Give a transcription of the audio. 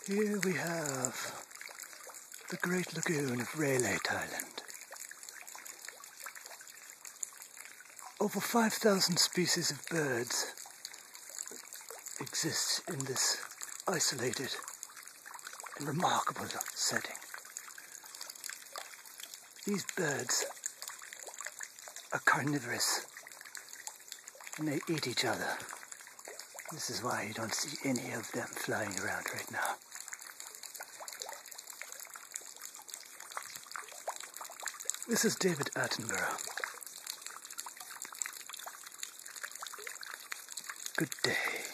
Here we have the Great Lagoon of Railay, Thailand. Over 5,000 species of birds exist in this isolated and remarkable setting. These birds are carnivorous and they eat each other. This is why you don't see any of them flying around right now. This is David Attenborough. Good day.